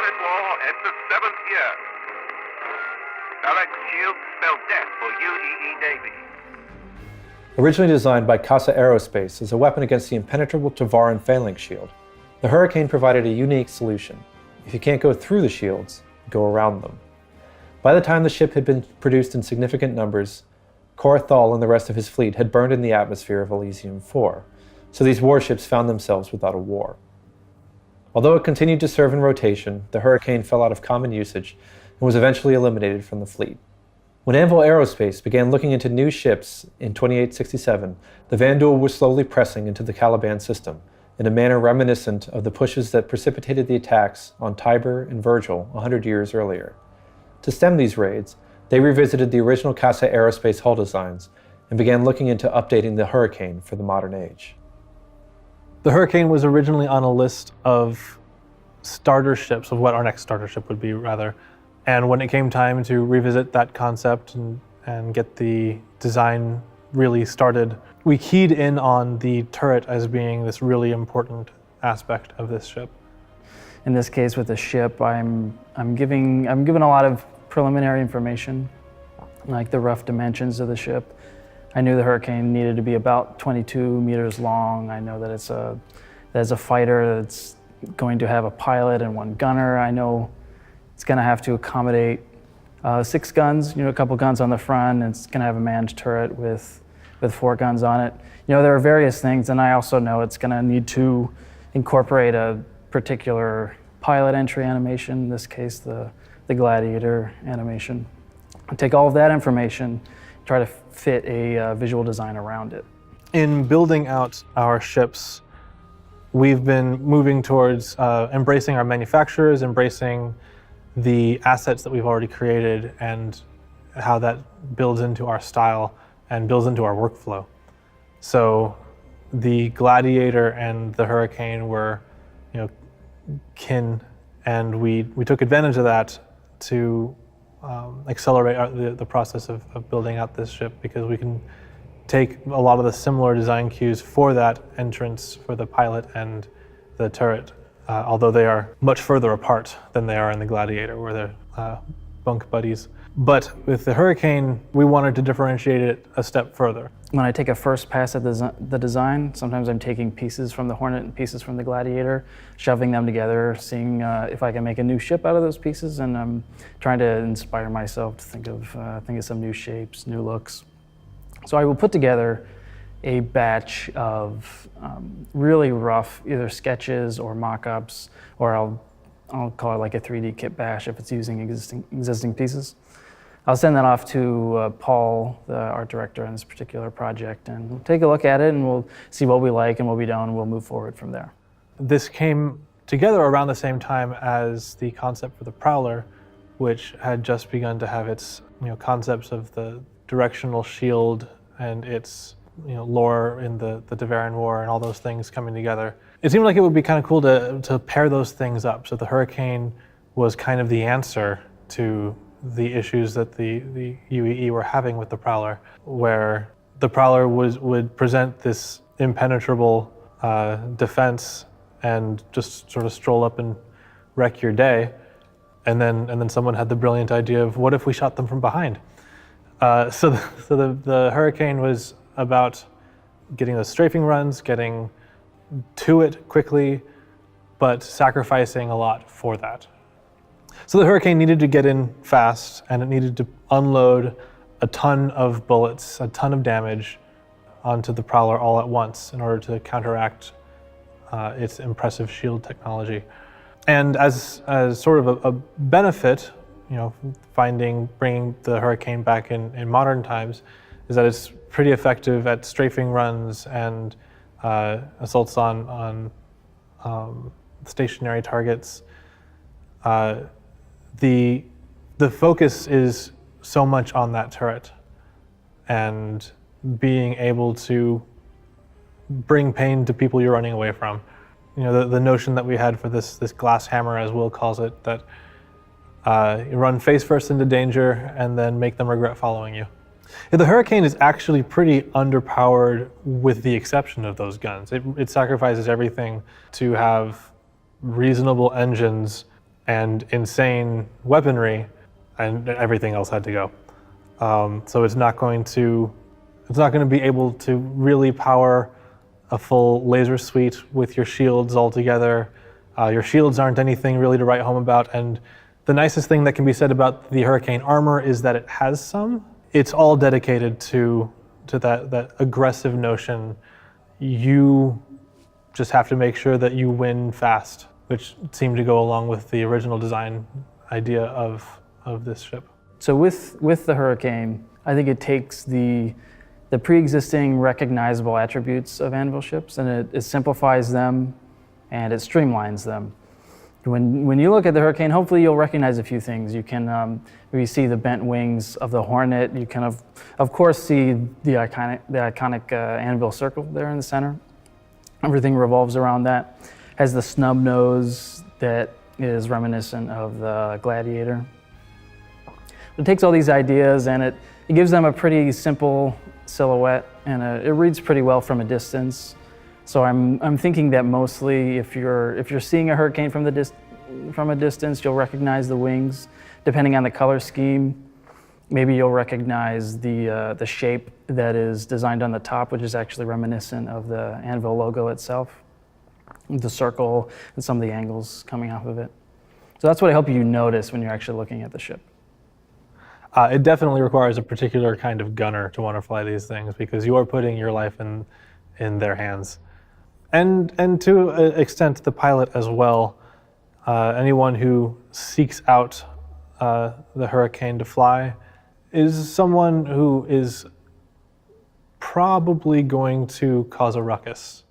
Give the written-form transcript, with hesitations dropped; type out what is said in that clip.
Berlin Wall enters 7th year. PHALANX shields spell death for UEE Navy. Originally designed by Casa Aerospace as a weapon against the impenetrable TAVARIN phalanx shield, the Hurricane provided a unique solution. If you can't go through the shields, go around them. By the time the ship had been produced in significant numbers, Thal and the rest of his fleet had burned in the atmosphere of Elysium 4, so these warships found themselves without a war. Although it continued to serve in rotation, the Hurricane fell out of common usage and was eventually eliminated from the fleet. When Anvil Aerospace began looking into new ships in 2867, the Vanduul was slowly pressing into the Caliban system in a manner reminiscent of the pushes that precipitated the attacks on Tiber and Virgil 100 years earlier. To stem these raids, they revisited the original Casa Aerospace hull designs and began looking into updating the Hurricane for the modern age. The Hurricane was originally on a list of starter ships, of what our next starter ship would be, rather. And when it came time to revisit that concept and get the design really started, we keyed in on the turret as being this really important aspect of this ship. In this case, with the ship, I'm given a lot of preliminary information, like the rough dimensions of the ship. I knew the Hurricane needed to be about 22 meters long. I know that it's a fighter that's going to have a pilot and one gunner. I know it's going to have to accommodate 6 guns, a couple guns on the front, and it's going to have a manned turret with 4 guns on it. There are various things, and I also know it's going to need to incorporate a particular pilot entry animation, in this case the gladiator animation. I'll take all of that information, try to fit a visual design around it. In building out our ships, we've been moving towards embracing our manufacturers, embracing the assets that we've already created, and how that builds into our style and builds into our workflow. So the Gladiator and the Hurricane were, kin, and we took advantage of that to accelerate the process of building out this ship, because we can take a lot of the similar design cues for that entrance for the pilot and the turret, although they are much further apart than they are in the Gladiator, where they're bunk buddies. But with the Hurricane, we wanted to differentiate it a step further. When I take a first pass at the design, sometimes I'm taking pieces from the Hornet and pieces from the Gladiator, shoving them together, seeing if I can make a new ship out of those pieces, and I'm trying to inspire myself to think of some new shapes, new looks. So I will put together a batch of really rough either sketches or mock-ups, or I'll call it like a 3D kit bash if it's using existing pieces. I'll send that off to Paul, the art director on this particular project, and we'll take a look at it and we'll see what we like and what we don't, and we'll move forward from there. This came together around the same time as the concept for the Prowler, which had just begun to have its concepts of the directional shield and its lore in the TAVARIN War and all those things coming together. It seemed like it would be kind of cool to pair those things up. So the Hurricane was kind of the answer to the issues that the UEE were having with the Prowler, where the Prowler would present this impenetrable defense and just sort of stroll up and wreck your day, and then someone had the brilliant idea of, what if we shot them from behind? So the Hurricane was about getting those strafing runs, getting to it quickly, but sacrificing a lot for that. So the Hurricane needed to get in fast, and it needed to unload a ton of bullets, a ton of damage onto the Prowler all at once in order to counteract its impressive shield technology. And as sort of a benefit, bringing the Hurricane back in modern times, is that it's pretty effective at strafing runs and assaults on stationary targets. The focus is so much on that turret and being able to bring pain to people you're running away from. The notion that we had for this glass hammer, as Will calls it, that you run face first into danger and then make them regret following you. The Hurricane is actually pretty underpowered, with the exception of those guns. It sacrifices everything to have reasonable engines and insane weaponry, and everything else had to go. So it's not going to be able to really power a full laser suite with your shields all together. Your shields aren't anything really to write home about, and the nicest thing that can be said about the Hurricane armor is that it has some. It's all dedicated to that aggressive notion. You just have to make sure that you win fast, which seemed to go along with the original design idea of this ship. So with the Hurricane, I think it takes the pre-existing recognizable attributes of Anvil ships, and it simplifies them and it streamlines them. When you look at the Hurricane, hopefully you'll recognize a few things. You can maybe see the bent wings of the Hornet. You can of course see the iconic Anvil circle there in the center. Everything revolves around that. Has the snub nose that is reminiscent of the Gladiator. It takes all these ideas and it gives them a pretty simple silhouette, and it reads pretty well from a distance. So I'm thinking that mostly if you're seeing a Hurricane from a distance, you'll recognize the wings. Depending on the color scheme, maybe you'll recognize the shape that is designed on the top, which is actually reminiscent of the Anvil logo itself, the circle and some of the angles coming off of it. So that's what I hope you notice when you're actually looking at the ship. It definitely requires a particular kind of gunner to want to fly these things, because you are putting your life in their hands. And to an extent, the pilot as well. Anyone who seeks out the Hurricane to fly is someone who is probably going to cause a ruckus.